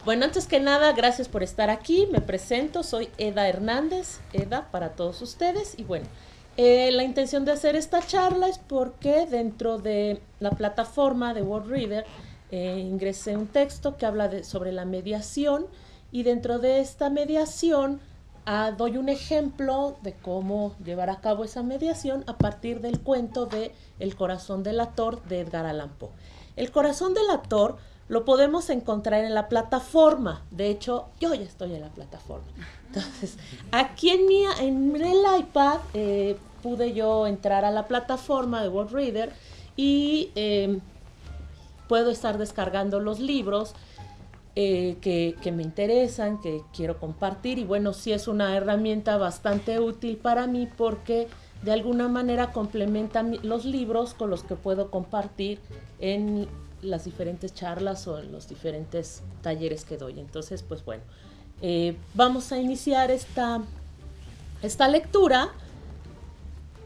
Bueno, antes que nada, gracias por estar aquí. Me presento, soy Eda Hernández, Eda para todos ustedes. Y bueno, la intención de hacer esta charla es porque dentro de la plataforma de WordReader ingresé un texto que habla sobre la mediación y dentro de esta mediación doy un ejemplo de cómo llevar a cabo esa mediación a partir del cuento de El corazón delator de Edgar Allan Poe. El corazón delator lo podemos encontrar en la plataforma. De hecho, yo ya estoy en la plataforma. Entonces, aquí en el iPad pude yo entrar a la plataforma de WordReader y puedo estar descargando los libros que me interesan, que quiero compartir. Y bueno, sí es una herramienta bastante útil para mí porque de alguna manera complementa los libros con los que puedo compartir en las diferentes charlas o en los diferentes talleres que doy. Entonces, pues bueno, vamos a iniciar esta lectura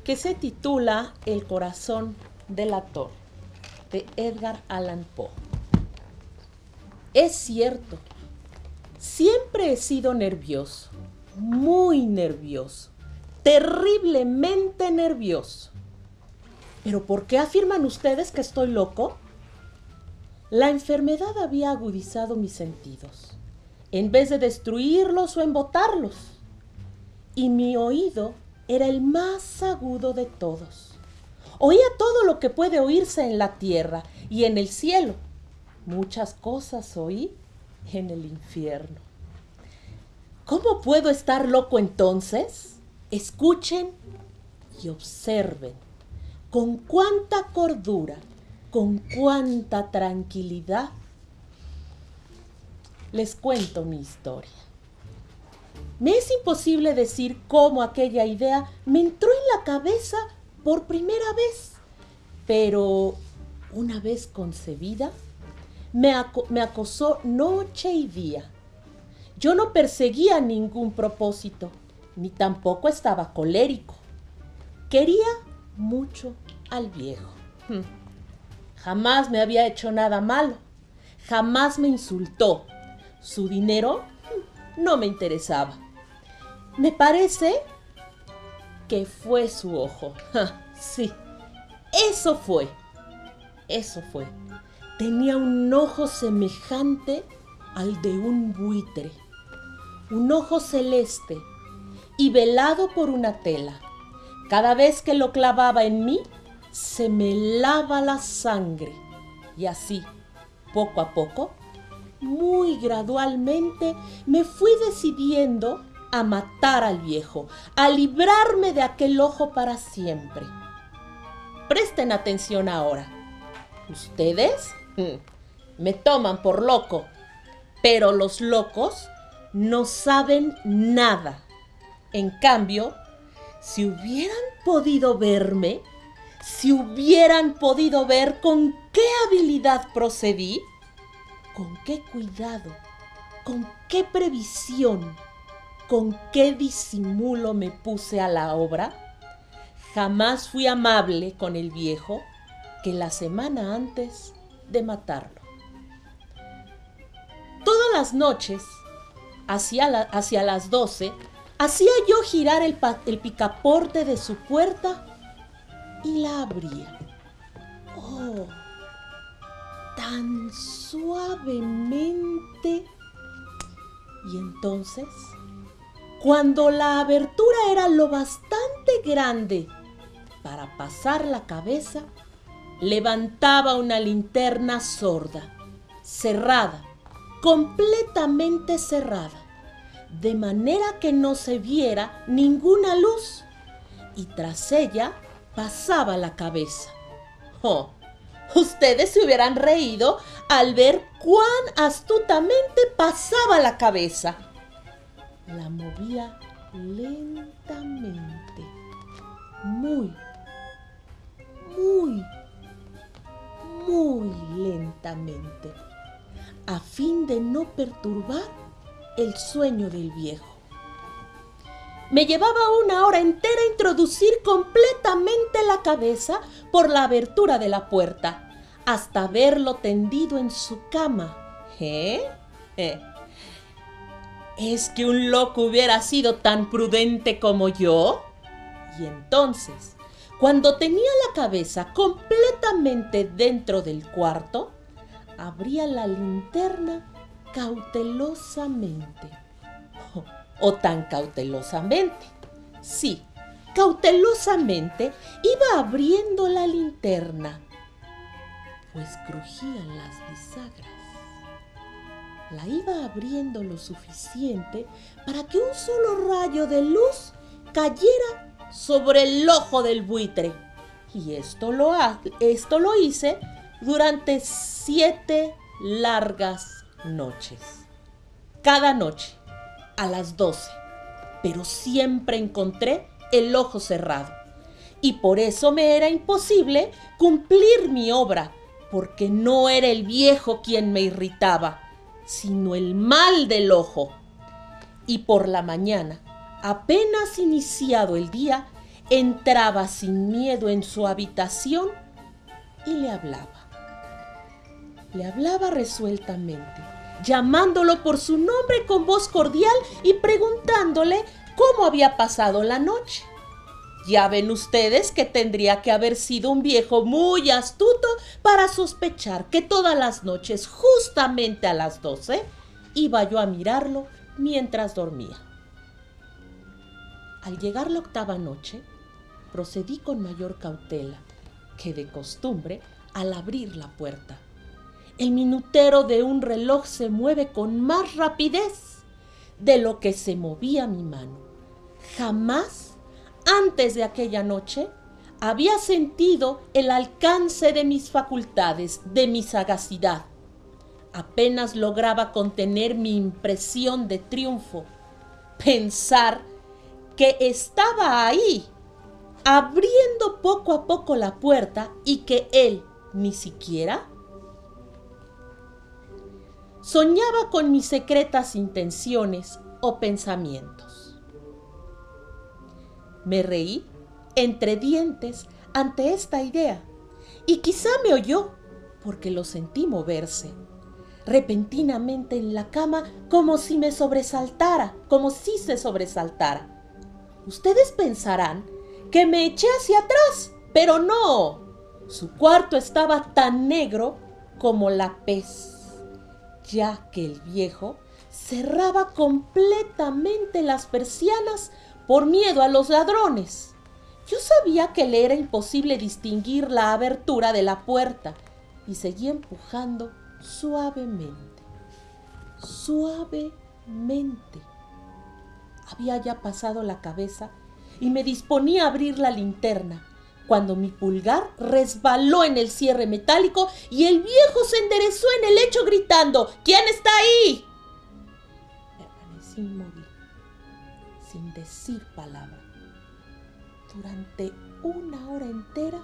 que se titula El corazón delator, de Edgar Allan Poe. Es cierto, siempre he sido nervioso, muy nervioso, terriblemente nervioso. ¿Pero por qué afirman ustedes que estoy loco? La enfermedad había agudizado mis sentidos, en vez de destruirlos o embotarlos, y mi oído era el más agudo de todos. Oía todo lo que puede oírse en la tierra y en el cielo. Muchas cosas oí en el infierno. ¿Cómo puedo estar loco entonces? Escuchen y observen con cuánta cordura, con cuánta tranquilidad les cuento mi historia. Me es imposible decir cómo aquella idea me entró en la cabeza por primera vez, pero una vez concebida, me acosó noche y día. Yo no perseguía ningún propósito, ni tampoco estaba colérico. Quería mucho al viejo. Jamás me había hecho nada malo, jamás me insultó. Su dinero no me interesaba. Me parece que fue su ojo. Sí, eso fue. Tenía un ojo semejante al de un buitre, un ojo celeste y velado por una tela. Cada vez que lo clavaba en mí, se me helaba la sangre. Y así, poco a poco, muy gradualmente, me fui decidiendo a matar al viejo, a librarme de aquel ojo para siempre. Presten atención ahora. ¿Ustedes? Me toman por loco, pero los locos no saben nada. En cambio, si hubieran podido verme, si hubieran podido ver con qué habilidad procedí, con qué cuidado, con qué previsión, con qué disimulo me puse a la obra, jamás fui amable con el viejo que la semana antes de matarlo. Todas las noches, hacia las 12, hacía yo girar el picaporte de su puerta y la abría. ¡Oh! Tan suavemente. Y entonces, cuando la abertura era lo bastante grande para pasar la cabeza, levantaba una linterna sorda, cerrada, completamente cerrada, de manera que no se viera ninguna luz, y tras ella pasaba la cabeza. ¡Oh! Ustedes se hubieran reído al ver cuán astutamente pasaba la cabeza. La movía lentamente, muy lentamente, a fin de no perturbar el sueño del viejo. Me llevaba 1 hora entera introducir completamente la cabeza por la abertura de la puerta, hasta verlo tendido en su cama. ¿Es que un loco hubiera sido tan prudente como yo? Y entonces, cuando tenía la cabeza completamente dentro del cuarto, abría la linterna cautelosamente. O tan cautelosamente. Sí, cautelosamente iba abriendo la linterna, pues crujían las bisagras. La iba abriendo lo suficiente para que un solo rayo de luz cayera sobre el ojo del buitre. Y esto lo hice durante 7 largas noches. Cada noche, a las 12. Pero siempre encontré el ojo cerrado. Y por eso me era imposible cumplir mi obra, porque no era el viejo quien me irritaba, sino el mal del ojo. Y por la mañana, apenas iniciado el día, entraba sin miedo en su habitación y le hablaba. Le hablaba resueltamente, llamándolo por su nombre con voz cordial y preguntándole cómo había pasado la noche. Ya ven ustedes que tendría que haber sido un viejo muy astuto para sospechar que todas las noches, justamente a las 12, iba yo a mirarlo mientras dormía. Al llegar la 8ª noche, procedí con mayor cautela que de costumbre al abrir la puerta. El minutero de un reloj se mueve con más rapidez de lo que se movía mi mano. Jamás antes de aquella noche había sentido el alcance de mis facultades, de mi sagacidad. Apenas lograba contener mi impresión de triunfo. Pensar que estaba ahí, abriendo poco a poco la puerta y que él ni siquiera soñaba con mis secretas intenciones o pensamientos. Me reí entre dientes ante esta idea y quizá me oyó porque lo sentí moverse repentinamente en la cama como si se sobresaltara. Ustedes pensarán que me eché hacia atrás, pero no. Su cuarto estaba tan negro como la pez, ya que el viejo cerraba completamente las persianas por miedo a los ladrones. Yo sabía que le era imposible distinguir la abertura de la puerta y seguí empujando suavemente. Había ya pasado la cabeza y me disponía a abrir la linterna cuando mi pulgar resbaló en el cierre metálico y el viejo se enderezó en el lecho gritando: ¿Quién está ahí? Permanecí inmóvil, sin decir palabra. Durante 1 hora entera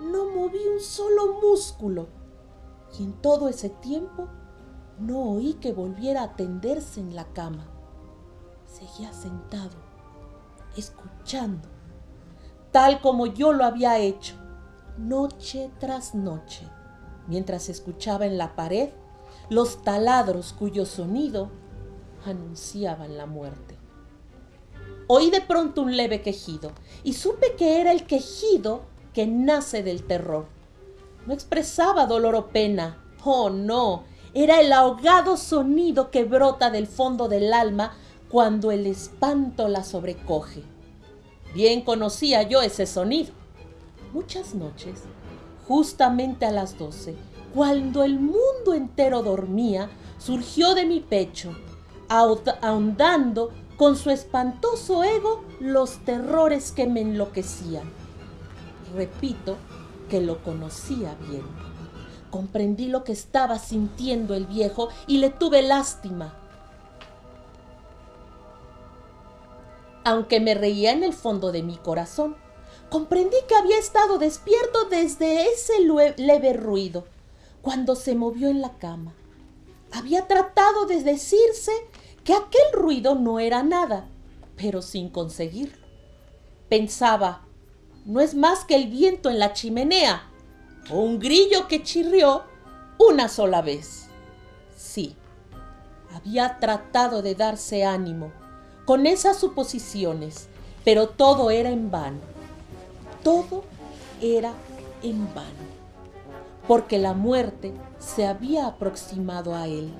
no moví un solo músculo y en todo ese tiempo no oí que volviera a tenderse en la cama. Seguía sentado, escuchando, tal como yo lo había hecho, noche tras noche, mientras escuchaba en la pared los taladros cuyo sonido anunciaban la muerte. Oí de pronto un leve quejido y supe que era el quejido que nace del terror. No expresaba dolor o pena. Oh, no, era el ahogado sonido que brota del fondo del alma cuando el espanto la sobrecoge. Bien conocía yo ese sonido. Muchas noches, justamente a las 12, cuando el mundo entero dormía, surgió de mi pecho, ahondando con su espantoso ego los terrores que me enloquecían. Repito que lo conocía bien. Comprendí lo que estaba sintiendo el viejo y le tuve lástima. Aunque me reía en el fondo de mi corazón, comprendí que había estado despierto desde ese leve ruido, cuando se movió en la cama. Había tratado de decirse que aquel ruido no era nada, pero sin conseguirlo. Pensaba, no es más que el viento en la chimenea o un grillo que chirrió una sola vez. Sí, Había tratado de darse ánimo con esas suposiciones, pero todo era en vano. Todo era en vano, porque la muerte se había aproximado a él,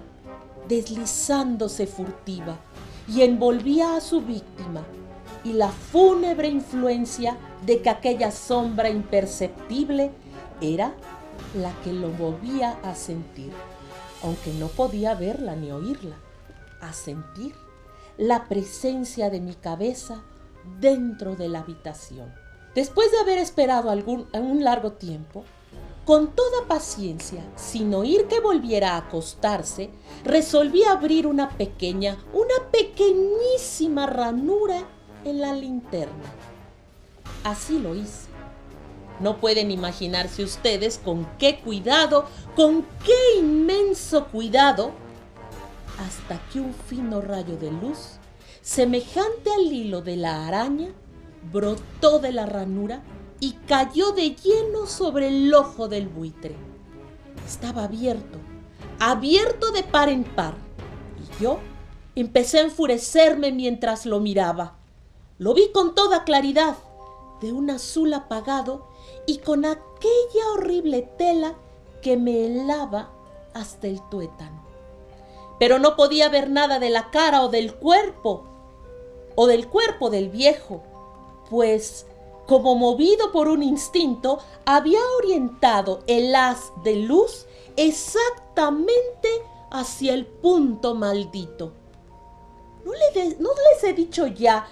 deslizándose furtiva, y envolvía a su víctima, y la fúnebre influencia de que aquella sombra imperceptible era la que lo movía a sentir, aunque no podía verla ni oírla, a sentir la presencia de mi cabeza dentro de la habitación. Después de haber esperado un largo tiempo, con toda paciencia, sin oír que volviera a acostarse, resolví abrir una pequeñísima ranura en la linterna. Así lo hice. No pueden imaginarse ustedes con qué cuidado, con qué inmenso cuidado, hasta que un fino rayo de luz, semejante al hilo de la araña, brotó de la ranura y cayó de lleno sobre el ojo del buitre. Estaba abierto de par en par, y yo empecé a enfurecerme mientras lo miraba. Lo vi con toda claridad, de un azul apagado y con aquella horrible tela que me helaba hasta el tuétano. Pero no podía ver nada de la cara o del cuerpo del viejo, pues, como movido por un instinto, había orientado el haz de luz exactamente hacia el punto maldito. ¿No les he dicho ya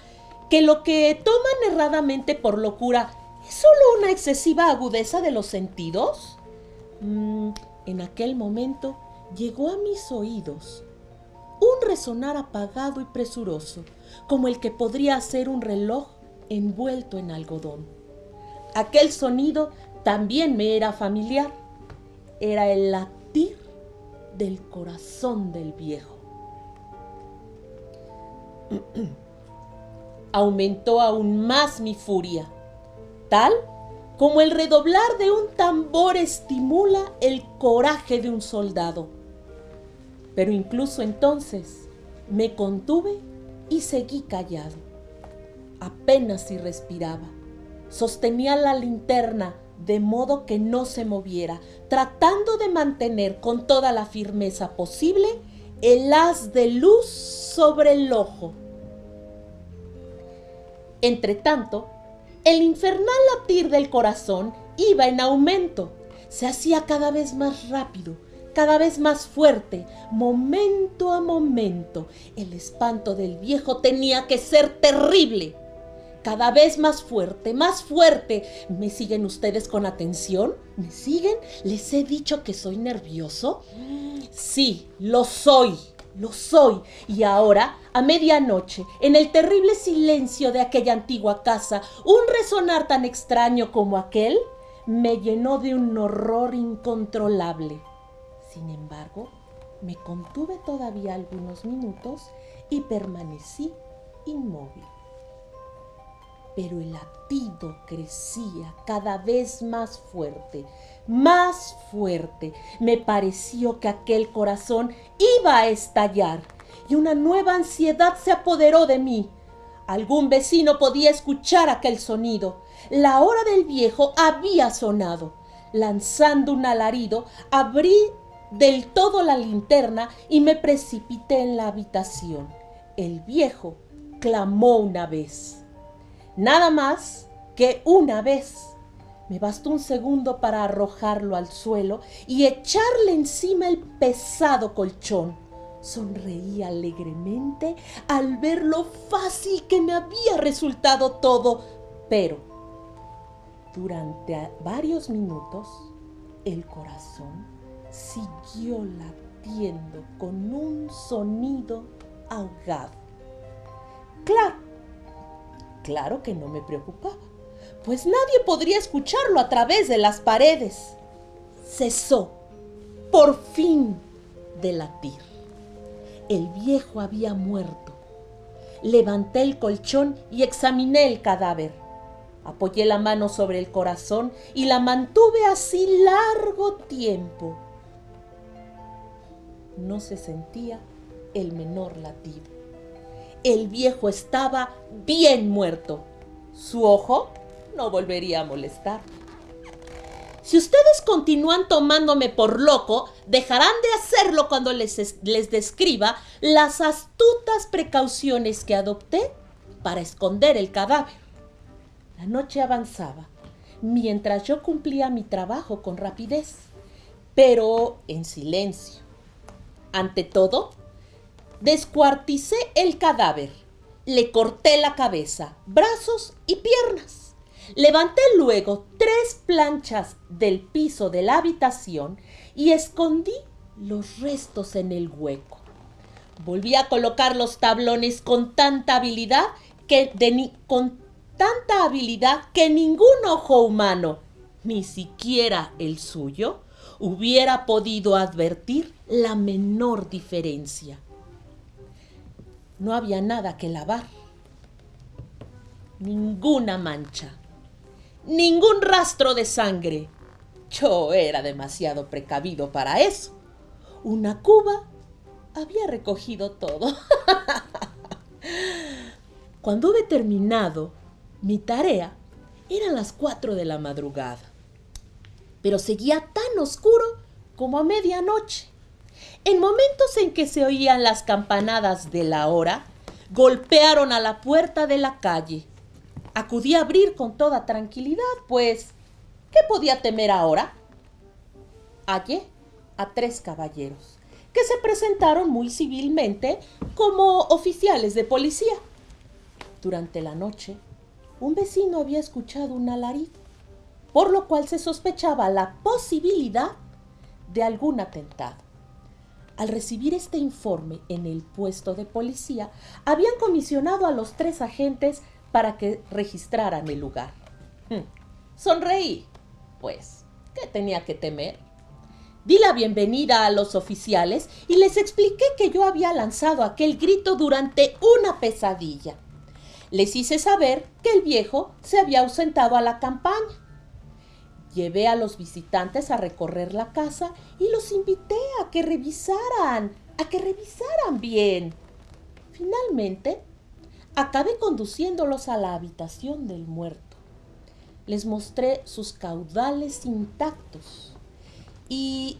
que lo que toman erradamente por locura es solo una excesiva agudeza de los sentidos? En aquel momento llegó a mis oídos un resonar apagado y presuroso, como el que podría hacer un reloj envuelto en algodón. Aquel sonido también me era familiar. Era el latir del corazón del viejo. Aumentó aún más mi furia, tal como el redoblar de un tambor estimula el coraje de un soldado. Pero incluso entonces me contuve y seguí callado. Apenas si respiraba. Sostenía la linterna de modo que no se moviera, tratando de mantener con toda la firmeza posible el haz de luz sobre el ojo. Entretanto, el infernal latir del corazón iba en aumento. Se hacía cada vez más rápido, cada vez más fuerte, momento a momento. El espanto del viejo tenía que ser terrible. Cada vez más fuerte, más fuerte. ¿Me siguen ustedes con atención? ¿Me siguen? ¿Les he dicho que soy nervioso? Sí, lo soy. Y ahora, a medianoche, en el terrible silencio de aquella antigua casa, un resonar tan extraño como aquel me llenó de un horror incontrolable. Sin embargo, me contuve todavía algunos minutos y permanecí inmóvil. Pero el latido crecía cada vez más fuerte, más fuerte. Me pareció que aquel corazón iba a estallar y una nueva ansiedad se apoderó de mí. Algún vecino podía escuchar aquel sonido. La hora del viejo había sonado. Lanzando un alarido, abrí del todo la linterna y me precipité en la habitación. El viejo clamó una vez. Nada más que una vez. Me bastó un segundo para arrojarlo al suelo y echarle encima el pesado colchón. Sonreí alegremente al ver lo fácil que me había resultado todo, pero durante varios minutos el corazón siguió latiendo con un sonido ahogado. Claro que no me preocupaba, pues nadie podría escucharlo a través de las paredes. Cesó, por fin, de latir. El viejo había muerto. Levanté el colchón y examiné el cadáver. Apoyé la mano sobre el corazón y la mantuve así largo tiempo. No se sentía el menor latido. El viejo estaba bien muerto. Su ojo no volvería a molestar. Si ustedes continúan tomándome por loco, dejarán de hacerlo cuando les describa las astutas precauciones que adopté para esconder el cadáver. La noche avanzaba, mientras yo cumplía mi trabajo con rapidez, pero en silencio. Ante todo, descuarticé el cadáver, le corté la cabeza, brazos y piernas. Levanté luego 3 planchas del piso de la habitación y escondí los restos en el hueco. Volví a colocar los tablones con tanta habilidad que ningún ojo humano, ni siquiera el suyo, hubiera podido advertir la menor diferencia. No había nada que lavar, ninguna mancha, ningún rastro de sangre. Yo era demasiado precavido para eso. Una cuba había recogido todo. Cuando hube terminado mi tarea, eran las 4 de la madrugada, pero seguía tan oscuro como a medianoche. En momentos en que se oían las campanadas de la hora, golpearon a la puerta de la calle. Acudí a abrir con toda tranquilidad, pues, ¿qué podía temer ahora? Hallé a 3 caballeros, que se presentaron muy civilmente como oficiales de policía. Durante la noche, un vecino había escuchado un alarido, por lo cual se sospechaba la posibilidad de algún atentado. Al recibir este informe en el puesto de policía, habían comisionado a los 3 agentes para que registraran el lugar. Sonreí, pues, ¿qué tenía que temer? Di la bienvenida a los oficiales y les expliqué que yo había lanzado aquel grito durante una pesadilla. Les hice saber que el viejo se había ausentado a la campaña. Llevé a los visitantes a recorrer la casa y los invité a que revisaran bien. Finalmente, acabé conduciéndolos a la habitación del muerto. Les mostré sus caudales intactos y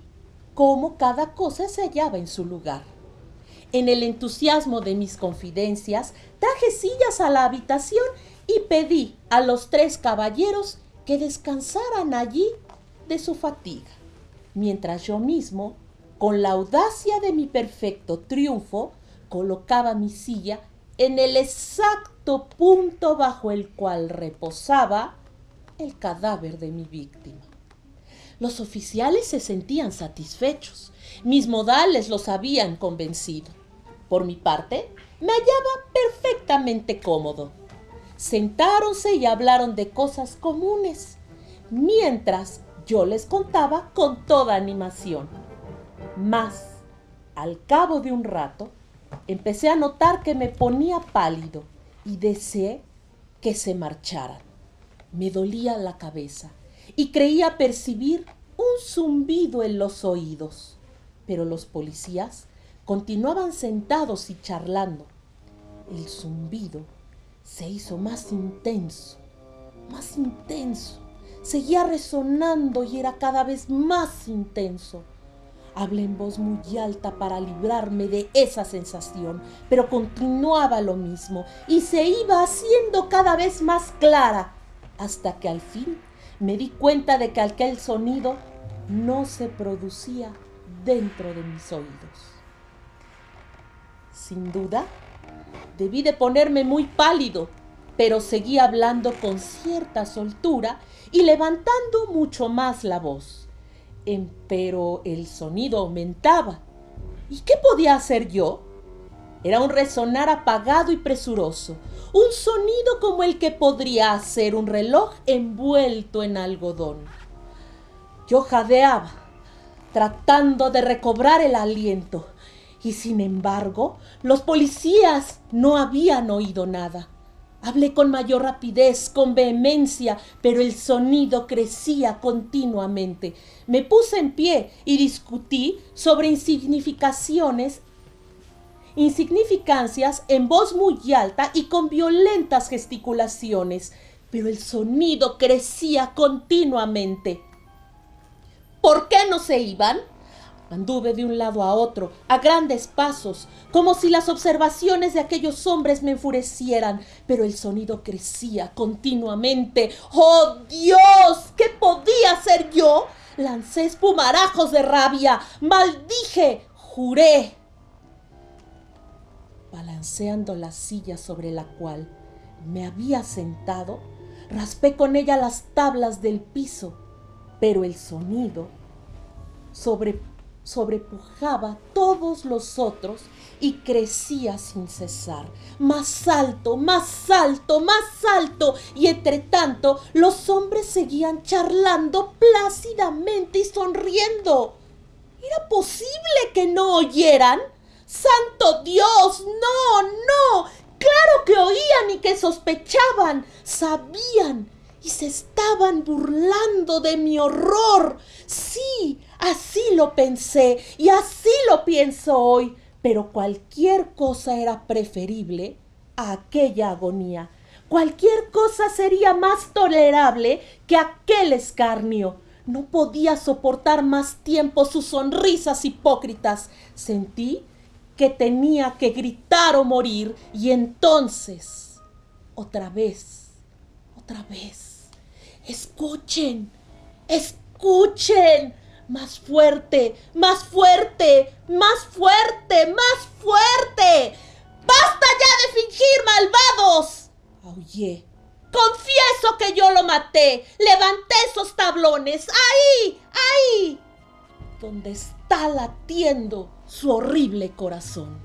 cómo cada cosa se hallaba en su lugar. En el entusiasmo de mis confidencias, traje sillas a la habitación y pedí a los 3 caballeros que descansaran allí de su fatiga, mientras yo mismo, con la audacia de mi perfecto triunfo, colocaba mi silla en el exacto punto bajo el cual reposaba el cadáver de mi víctima. Los oficiales se sentían satisfechos. Mis modales los habían convencido. Por mi parte, me hallaba perfectamente cómodo. Sentáronse y hablaron de cosas comunes, mientras yo les contaba con toda animación. Mas, al cabo de un rato, empecé a notar que me ponía pálido y deseé que se marcharan. Me dolía la cabeza y creía percibir un zumbido en los oídos, pero los policías continuaban sentados y charlando. El zumbido se hizo más intenso, seguía resonando y era cada vez más intenso. Hablé en voz muy alta para librarme de esa sensación, pero continuaba lo mismo y se iba haciendo cada vez más clara, hasta que al fin me di cuenta de que aquel sonido no se producía dentro de mis oídos. Sin duda, debí de ponerme muy pálido, pero seguí hablando con cierta soltura y levantando mucho más la voz. Pero el sonido aumentaba. ¿Y qué podía hacer yo? Era un resonar apagado y presuroso, un sonido como el que podría hacer un reloj envuelto en algodón. Yo jadeaba, tratando de recobrar el aliento, y sin embargo, los policías no habían oído nada. Hablé con mayor rapidez, con vehemencia, pero el sonido crecía continuamente. Me puse en pie y discutí sobre insignificaciones insignificancias en voz muy alta y con violentas gesticulaciones, pero el sonido crecía continuamente. ¿Por qué no se iban? Anduve de un lado a otro, a grandes pasos, como si las observaciones de aquellos hombres me enfurecieran, pero el sonido crecía continuamente. ¡Oh, Dios! ¿Qué podía hacer yo? Lancé espumarajos de rabia, maldije, juré. Balanceando la silla sobre la cual me había sentado, raspé con ella las tablas del piso, pero el sonido sobrepujaba todos los otros y crecía sin cesar, más alto, más alto, más alto, y entre tanto los hombres seguían charlando plácidamente y sonriendo. ¿Era posible que no oyeran? ¡Santo Dios! ¡No, no! ¡Claro que oían y que sospechaban! ¡Sabían! Y se estaban burlando de mi horror. Sí, así lo pensé y así lo pienso hoy, pero cualquier cosa era preferible a aquella agonía. Cualquier cosa sería más tolerable que aquel escarnio. No podía soportar más tiempo sus sonrisas hipócritas. Sentí que tenía que gritar o morir, y entonces, otra vez, escuchen, escuchen, más fuerte, más fuerte, más fuerte, más fuerte. ¡Basta ya de fingir, malvados!, aullé. Confieso que yo lo maté. Levanté esos tablones. Ahí, ahí, donde está latiendo su horrible corazón.